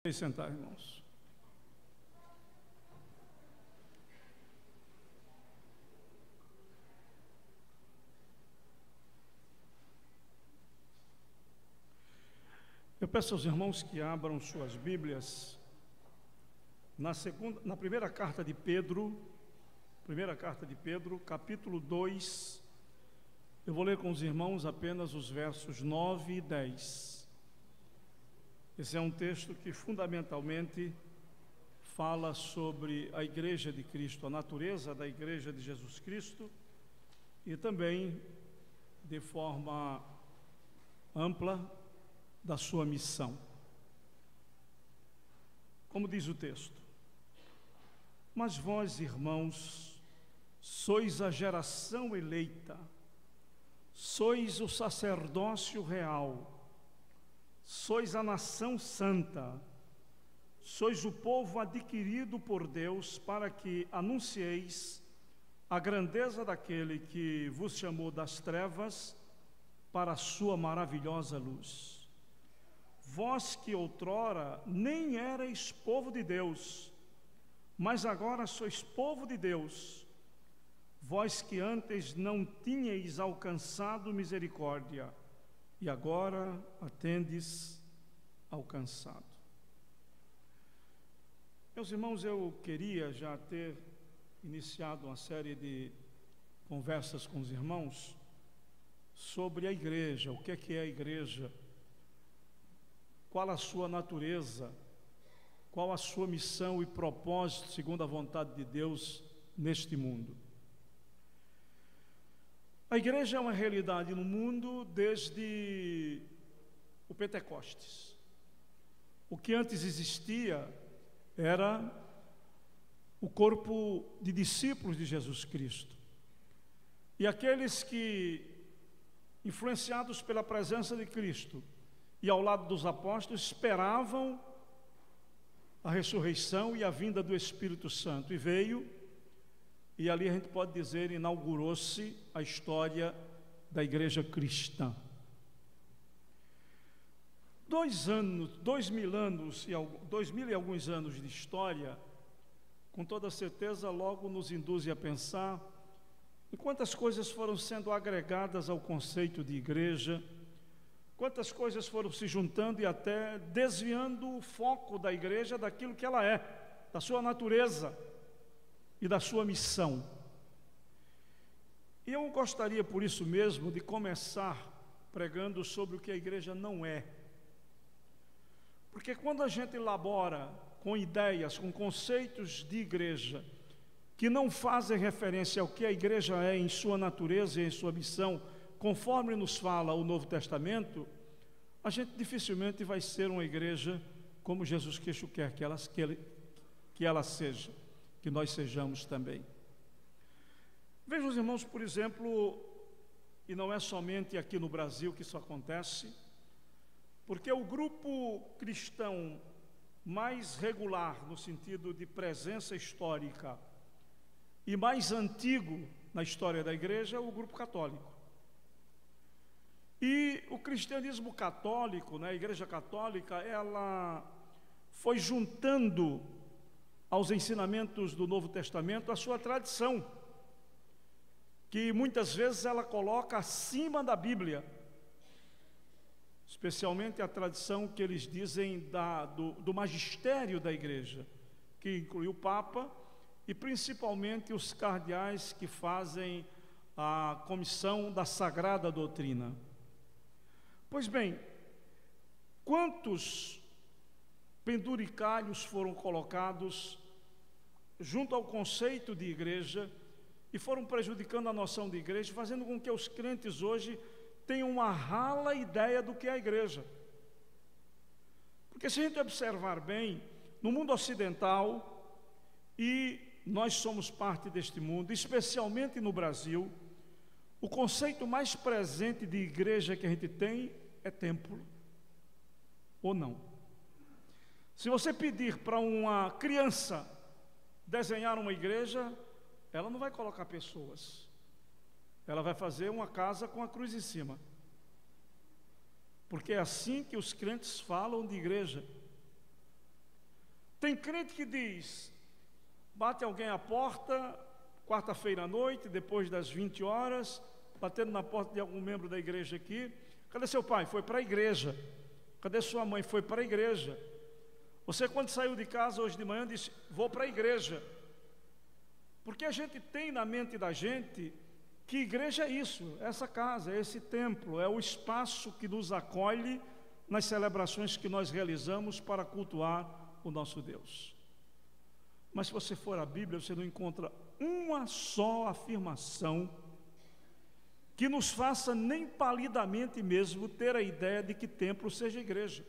Podem sentar, irmãos. Eu peço aos irmãos que abram suas Bíblias na primeira carta de Pedro, capítulo 2. Eu vou ler com os irmãos apenas os versos 9 e 10. Esse é um texto que fundamentalmente fala sobre a Igreja de Cristo, a natureza da Igreja de Jesus Cristo, e também, de forma ampla, da sua missão. Como diz o texto: mas vós, irmãos, sois a geração eleita, sois o sacerdócio real, sois a nação santa, sois o povo adquirido por Deus, para que anuncieis a grandeza daquele que vos chamou das trevas para a sua maravilhosa luz. Vós que outrora nem erais povo de Deus, mas agora sois povo de Deus. Vós que antes não tinhais alcançado misericórdia, e agora a tendes alcançado. Meus irmãos, eu queria já ter iniciado uma série de conversas com os irmãos sobre a igreja, o que é a igreja, qual a sua natureza, qual a sua missão e propósito segundo a vontade de Deus neste mundo. A igreja é uma realidade no mundo desde o Pentecostes. O que antes existia era o corpo de discípulos de Jesus Cristo. E aqueles que, influenciados pela presença de Cristo e ao lado dos apóstolos, esperavam a ressurreição e a vinda do Espírito Santo. E veio, e ali a gente pode dizer, inaugurou-se a história da igreja cristã. 2000 e alguns anos de história, com toda certeza, logo nos induzem a pensar em quantas coisas foram sendo agregadas ao conceito de igreja, quantas coisas foram se juntando e até desviando o foco da igreja daquilo que ela é, da sua natureza e da sua missão. E eu gostaria, por isso mesmo, de começar pregando sobre o que a igreja não é. Porque quando a gente elabora com ideias, com conceitos de igreja, que não fazem referência ao que a igreja é em sua natureza e em sua missão, conforme nos fala o Novo Testamento, a gente dificilmente vai ser uma igreja como Jesus Cristo quer que ela seja, que nós sejamos também. Vejam os irmãos, por exemplo, e não é somente aqui no Brasil que isso acontece, porque o grupo cristão mais regular, no sentido de presença histórica, e mais antigo na história da igreja é o grupo católico. E o cristianismo católico, a igreja católica, ela foi juntando aos ensinamentos do Novo Testamento a sua tradição, que muitas vezes ela coloca acima da Bíblia, especialmente a tradição que eles dizem do magistério da igreja, que inclui o Papa e principalmente os cardeais que fazem a comissão da Sagrada Doutrina. Pois bem, quantos penduricalhos foram colocados junto ao conceito de igreja e foram prejudicando a noção de igreja, fazendo com que os crentes hoje tenham uma rala ideia do que é a igreja. Porque se a gente observar bem, no mundo ocidental, e nós somos parte deste mundo, especialmente no Brasil, o conceito mais presente de igreja que a gente tem é templo, ou não. Se você pedir para uma criança desenhar uma igreja, ela não vai colocar pessoas, ela vai fazer uma casa com a cruz em cima, porque é assim que os crentes falam de igreja. Tem crente que diz, bate alguém à porta, quarta-feira à noite, depois das 20 horas, batendo na porta de algum membro da igreja aqui. Cadê seu pai? Foi para a igreja. Cadê sua mãe? Foi para a igreja. Você, quando saiu de casa hoje de manhã, disse, vou para a igreja. Porque a gente tem na mente da gente que igreja é isso, essa casa, é esse templo, é o espaço que nos acolhe nas celebrações que nós realizamos para cultuar o nosso Deus. Mas se você for à Bíblia, você não encontra uma só afirmação que nos faça nem palidamente mesmo ter a ideia de que templo seja igreja.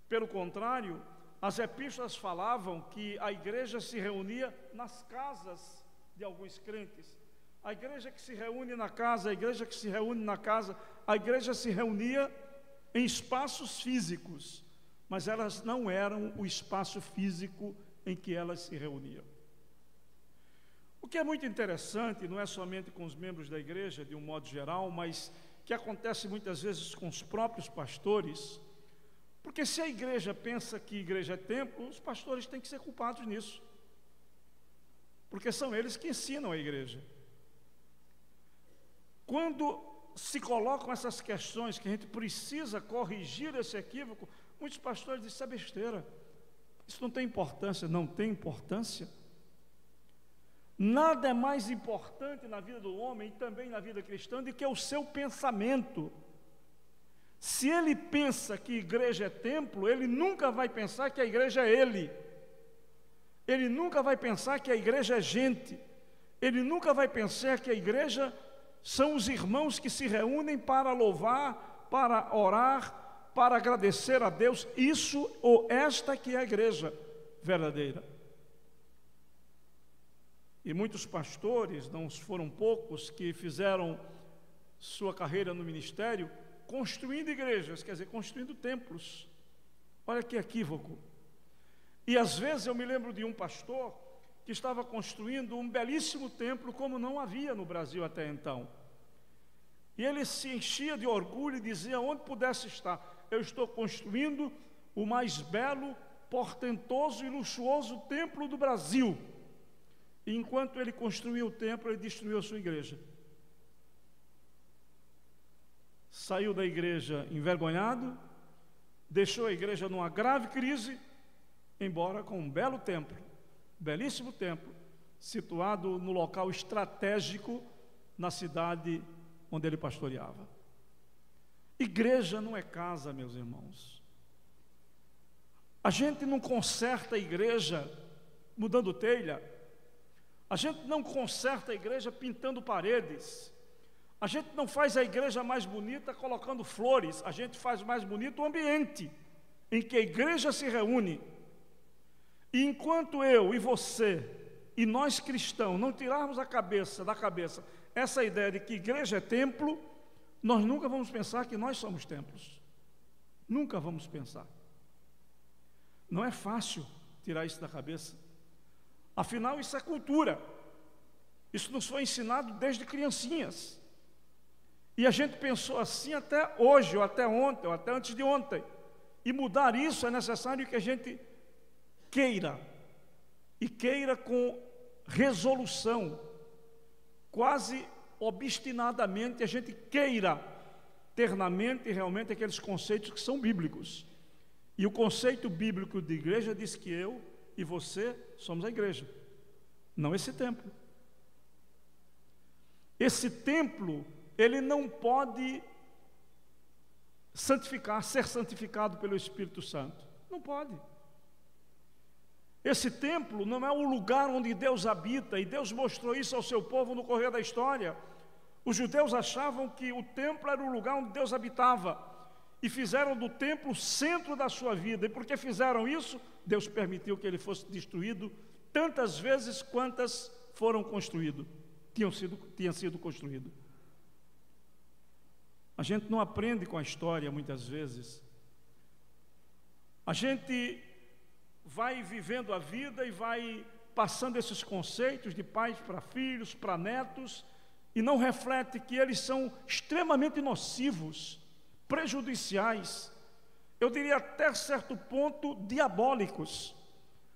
Pelo contrário, as epístolas falavam que a igreja se reunia nas casas de alguns crentes. A igreja que se reúne na casa, a igreja que se reúne na casa, a igreja se reunia em espaços físicos, mas elas não eram o espaço físico em que elas se reuniam. O que é muito interessante, não é somente com os membros da igreja, de um modo geral, mas que acontece muitas vezes com os próprios pastores, porque se a igreja pensa que igreja é templo, os pastores têm que ser culpados nisso, porque são eles que ensinam a igreja. Quando se colocam essas questões que a gente precisa corrigir esse equívoco, muitos pastores dizem, isso é besteira, isso não tem importância. Não tem importância. Nada é mais importante na vida do homem e também na vida cristã do que o seu pensamento. Se ele pensa que igreja é templo, ele nunca vai pensar que a igreja é ele. Ele nunca vai pensar que a igreja é gente. Ele nunca vai pensar que a igreja são os irmãos que se reúnem para louvar, para orar, para agradecer a Deus. Isso ou esta que é a igreja verdadeira. E muitos pastores, não foram poucos, que fizeram sua carreira no ministério construindo igrejas, quer dizer, construindo templos. Olha que equívoco. E às vezes eu me lembro de um pastor que estava construindo um belíssimo templo como não havia no Brasil até então. E ele se enchia de orgulho e dizia, onde pudesse estar, eu estou construindo o mais belo, portentoso e luxuoso templo do Brasil. E enquanto ele construía o templo, ele destruiu a sua igreja. Saiu da igreja envergonhado, deixou a igreja numa grave crise, embora com um belo templo, belíssimo templo, situado no local estratégico na cidade onde ele pastoreava. Igreja não é casa, meus irmãos. A gente não conserta a igreja mudando telha. A gente não conserta a igreja pintando paredes. A gente não faz a igreja mais bonita colocando flores. A gente faz mais bonito o ambiente em que a igreja se reúne. E enquanto eu e você e nós cristãos não tirarmos da cabeça essa ideia de que igreja é templo, nós nunca vamos pensar que nós somos templos. Nunca vamos pensar. Não é fácil tirar isso da cabeça. Afinal, isso é cultura. Isso nos foi ensinado desde criancinhas. E a gente pensou assim até hoje, ou até ontem, ou até antes de ontem. E mudar isso é necessário que a gente queira. E queira com resolução. Quase obstinadamente a gente queira ter na mente realmente aqueles conceitos que são bíblicos. E o conceito bíblico de igreja diz que eu e você somos a igreja, não esse templo. Esse templo, ele não pode ser santificado pelo Espírito Santo. Não pode. Esse templo não é o lugar onde Deus habita, e Deus mostrou isso ao seu povo no correr da história. Os judeus achavam que o templo era o lugar onde Deus habitava, e fizeram do templo o centro da sua vida. E porque fizeram isso, Deus permitiu que ele fosse destruído tantas vezes quantas foram construídos, tinha sido construído. A gente não aprende com a história muitas vezes. A gente vai vivendo a vida e vai passando esses conceitos de pais para filhos, para netos, e não reflete que eles são extremamente nocivos, prejudiciais, eu diria até certo ponto, diabólicos,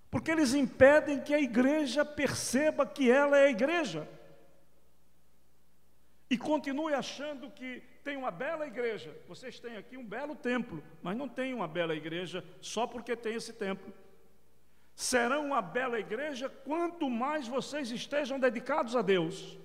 porque eles impedem que a igreja perceba que ela é a igreja, e continue achando que tem uma bela igreja. Vocês têm aqui um belo templo, mas não tem uma bela igreja só porque tem esse templo. Serão uma bela igreja quanto mais vocês estejam dedicados a Deus,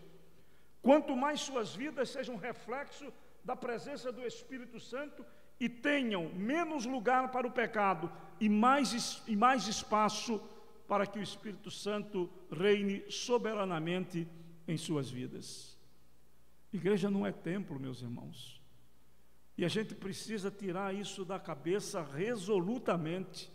quanto mais suas vidas sejam reflexo da presença do Espírito Santo e tenham menos lugar para o pecado e mais espaço para que o Espírito Santo reine soberanamente em suas vidas. Igreja não é templo, meus irmãos, e a gente precisa tirar isso da cabeça resolutamente,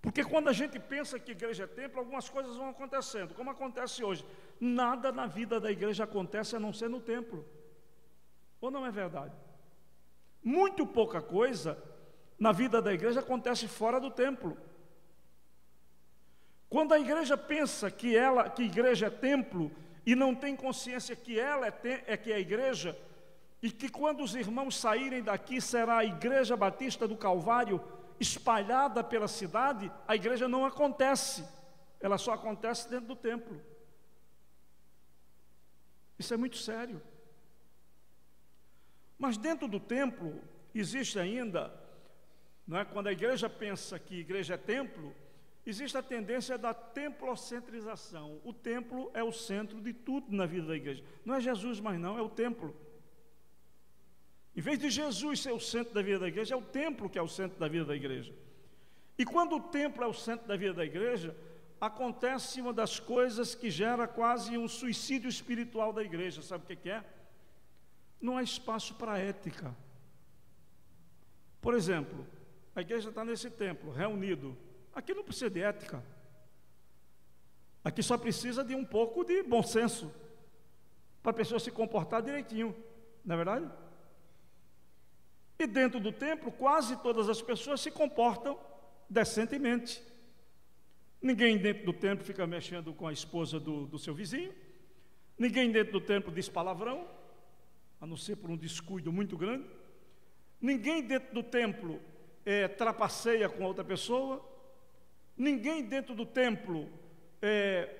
porque quando a gente pensa que igreja é templo, algumas coisas vão acontecendo, como acontece hoje. Nada na vida da igreja acontece a não ser no templo, ou não é verdade? Muito pouca coisa na vida da igreja acontece fora do templo. Quando a igreja pensa que igreja é templo e não tem consciência que ela que é a igreja, e que quando os irmãos saírem daqui será a Igreja Batista do Calvário espalhada pela cidade, a igreja não acontece, ela só acontece dentro do templo. Isso é muito sério. Mas dentro do templo existe ainda, não é, quando a igreja pensa que igreja é templo, existe a tendência da templocentrização. O templo é o centro de tudo na vida da igreja. Não é Jesus mais não, é o templo. Em vez de Jesus ser o centro da vida da igreja, é o templo que é o centro da vida da igreja. E quando o templo é o centro da vida da igreja, acontece uma das coisas que gera quase um suicídio espiritual da igreja. Sabe o que é? Não há espaço para ética. Por exemplo, a igreja está nesse templo, reunido. Aqui não precisa de ética. Aqui só precisa de um pouco de bom senso, para a pessoa se comportar direitinho, não é verdade? E dentro do templo, quase todas as pessoas se comportam decentemente. Ninguém dentro do templo fica mexendo com a esposa do seu vizinho. Ninguém dentro do templo diz palavrão, a não ser por um descuido muito grande. Ninguém dentro do templo trapaceia com outra pessoa. Ninguém dentro do templo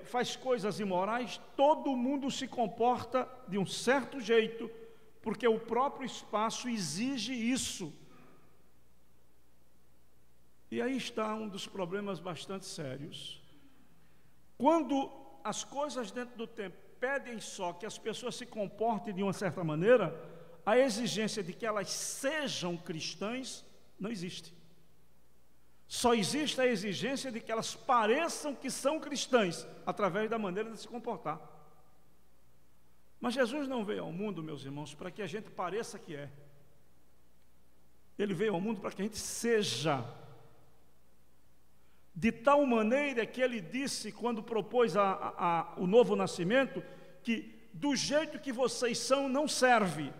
faz coisas imorais. Todo mundo se comporta de um certo jeito, porque o próprio espaço exige isso. E aí está um dos problemas bastante sérios. Quando as coisas dentro do templo pedem só que as pessoas se comportem de uma certa maneira, a exigência de que elas sejam cristãs não existe. Só existe a exigência de que elas pareçam que são cristãs, através da maneira de se comportar. Mas Jesus não veio ao mundo, meus irmãos, para que a gente pareça que é. Ele veio ao mundo para que a gente seja. De tal maneira que ele disse, quando propôs o novo nascimento, que do jeito que vocês são não serve.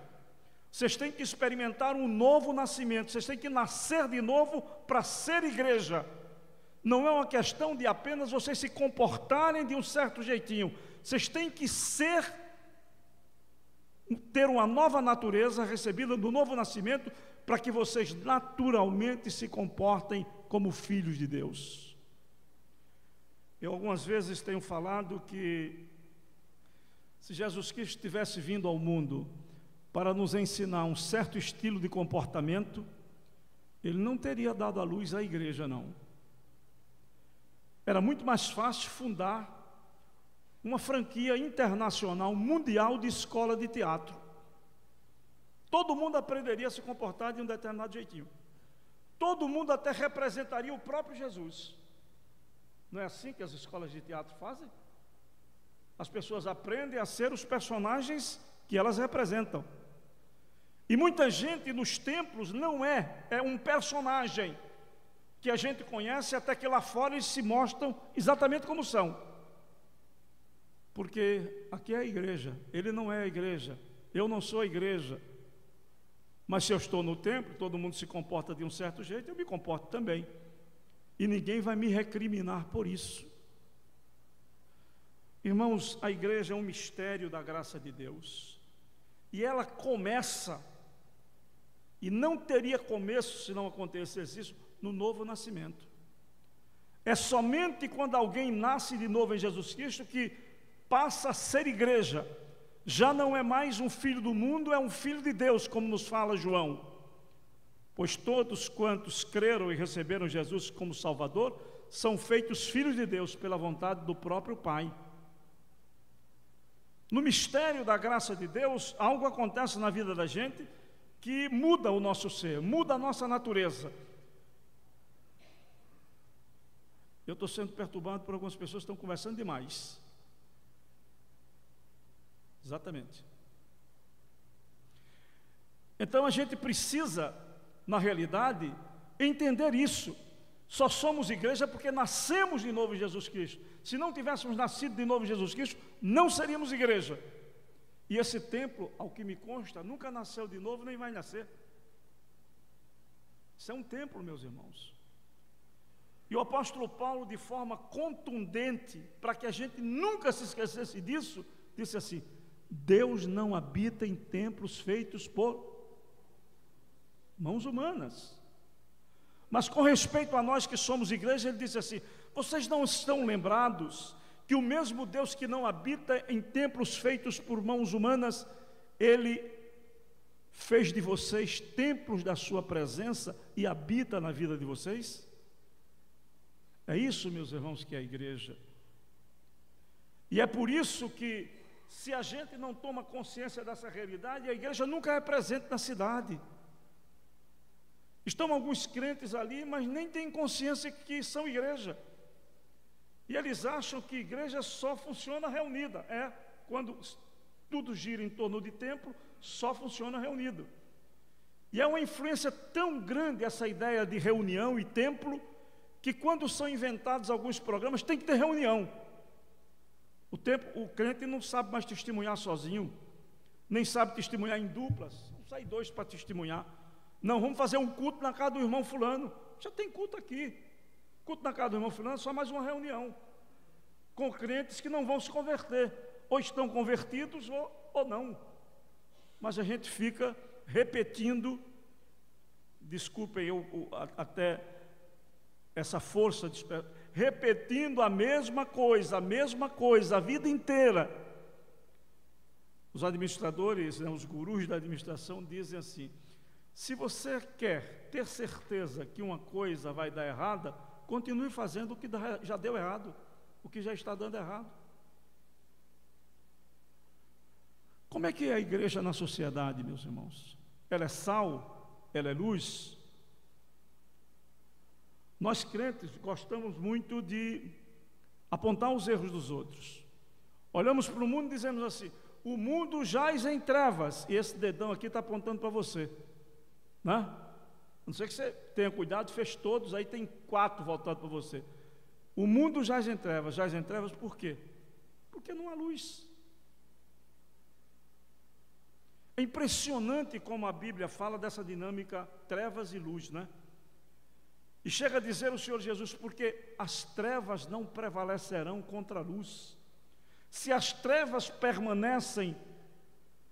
Vocês têm que experimentar um novo nascimento, vocês têm que nascer de novo para ser igreja. Não é uma questão de apenas vocês se comportarem de um certo jeitinho. Vocês têm que ter uma nova natureza recebida do novo nascimento, para que vocês naturalmente se comportem como filhos de Deus. Eu algumas vezes tenho falado que se Jesus Cristo tivesse vindo ao mundo para nos ensinar um certo estilo de comportamento, ele não teria dado à luz a igreja, não. Era muito mais fácil fundar uma franquia internacional, mundial de escola de teatro. Todo mundo aprenderia a se comportar de um determinado jeitinho. Todo mundo até representaria o próprio Jesus. Não é assim que as escolas de teatro fazem? As pessoas aprendem a ser os personagens que elas representam. E muita gente nos templos não é um personagem que a gente conhece, até que lá fora eles se mostram exatamente como são. Porque aqui é a igreja, ele não é a igreja, eu não sou a igreja. Mas se eu estou no templo, todo mundo se comporta de um certo jeito, eu me comporto também. E ninguém vai me recriminar por isso. Irmãos, a igreja é um mistério da graça de Deus. E ela começa E não teria começo se não acontecesse isso no novo nascimento. É somente quando alguém nasce de novo em Jesus Cristo que passa a ser igreja. Já não é mais um filho do mundo, é um filho de Deus, como nos fala João. Pois todos quantos creram e receberam Jesus como Salvador, são feitos filhos de Deus pela vontade do próprio Pai. No mistério da graça de Deus, algo acontece na vida da gente que muda o nosso ser, muda a nossa natureza. Eu estou sendo perturbado por algumas pessoas que estão conversando demais. Exatamente. Então a gente precisa, na realidade, entender isso. Só somos igreja porque nascemos de novo em Jesus Cristo. Se não tivéssemos nascido de novo em Jesus Cristo, não seríamos igreja. E esse templo, ao que me consta, nunca nasceu de novo, nem vai nascer. Isso é um templo, meus irmãos. E o apóstolo Paulo, de forma contundente, para que a gente nunca se esquecesse disso, disse assim: Deus não habita em templos feitos por mãos humanas. Mas com respeito a nós que somos igreja, ele disse assim: vocês não estão lembrados que o mesmo Deus que não habita em templos feitos por mãos humanas, Ele fez de vocês templos da sua presença e habita na vida de vocês? É isso, meus irmãos, que é a igreja. E é por isso que, se a gente não toma consciência dessa realidade, a igreja nunca é presente na cidade. Estão alguns crentes ali, mas nem têm consciência que são igreja. E eles acham que igreja só funciona reunida. Quando tudo gira em torno de templo, só funciona reunido. E é uma influência tão grande essa ideia de reunião e templo, que quando são inventados alguns programas, tem que ter reunião. O crente não sabe mais testemunhar sozinho, nem sabe testemunhar em duplas, não sai dois para testemunhar. Não, vamos fazer um culto na casa do irmão fulano. Já tem culto aqui. Culto na casa do irmão fulano, só mais uma reunião. Com crentes que não vão se converter. Ou estão convertidos ou não. Mas a gente fica repetindo, desculpem até essa força, repetindo a mesma coisa, a vida inteira. Os administradores, os gurus da administração dizem assim: se você quer ter certeza que uma coisa vai dar errada, continue fazendo o que já deu errado, o que já está dando errado. Como é que é a igreja na sociedade, meus irmãos? Ela é sal? Ela é luz? Nós crentes gostamos muito de apontar os erros dos outros. Olhamos para o mundo e dizemos assim: o mundo jaz em trevas, e esse dedão aqui está apontando para você, né? A não ser que você tenha cuidado, fez todos, aí tem 4 voltados para você. O mundo jaz em trevas por quê? Porque não há luz. É impressionante como a Bíblia fala dessa dinâmica trevas e luz, né? E chega a dizer o Senhor Jesus: porque as trevas não prevalecerão contra a luz. Se as trevas permanecem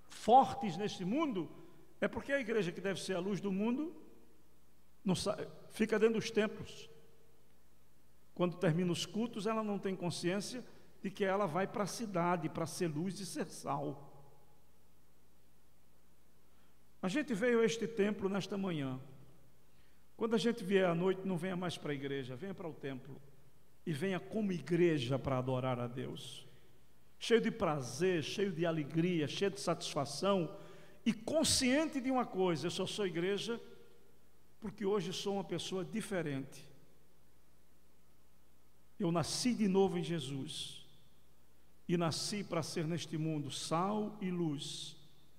fortes neste mundo, é porque a igreja, que deve ser a luz do mundo, não fica dentro dos templos. Quando termina os cultos, ela não tem consciência de que ela vai para a cidade para ser luz e ser sal. A gente veio a este templo nesta manhã. Quando a gente vier à noite, não venha mais para a igreja, venha para o templo. E venha como igreja para adorar a Deus. Cheio de prazer, cheio de alegria, cheio de satisfação. E consciente de uma coisa: eu só sou igreja porque hoje sou uma pessoa diferente. Eu nasci de novo em Jesus. E nasci para ser neste mundo sal e luz.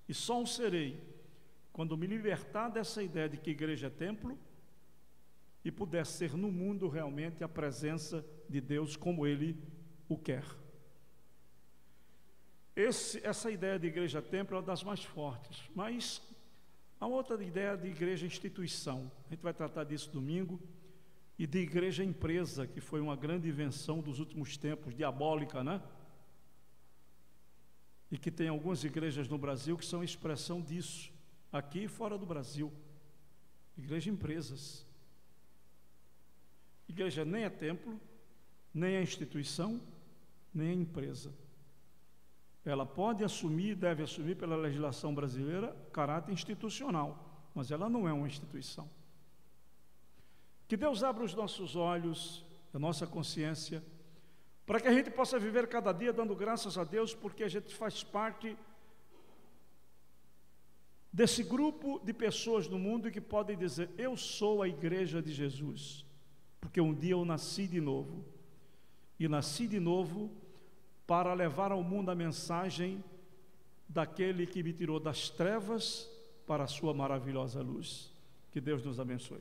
E só o serei quando me libertar dessa ideia de que igreja é templo e puder ser no mundo realmente a presença de Deus como Ele o quer. Essa ideia de igreja templo é uma das mais fortes, mas há outra ideia de igreja instituição. A gente vai tratar disso domingo. E de igreja empresa, que foi uma grande invenção dos últimos tempos, diabólica, né? E que tem algumas igrejas no Brasil que são expressão disso, aqui e fora do Brasil. Igreja é empresas. Igreja nem é templo, nem é instituição, nem é empresa. Ela pode assumir, deve assumir pela legislação brasileira, caráter institucional, mas ela não é uma instituição. Que Deus abra os nossos olhos, a nossa consciência, para que a gente possa viver cada dia dando graças a Deus, porque a gente faz parte desse grupo de pessoas no mundo que podem dizer: eu sou a igreja de Jesus, porque um dia eu nasci de novo, e nasci de novo para levar ao mundo a mensagem daquele que me tirou das trevas para a sua maravilhosa luz. Que Deus nos abençoe.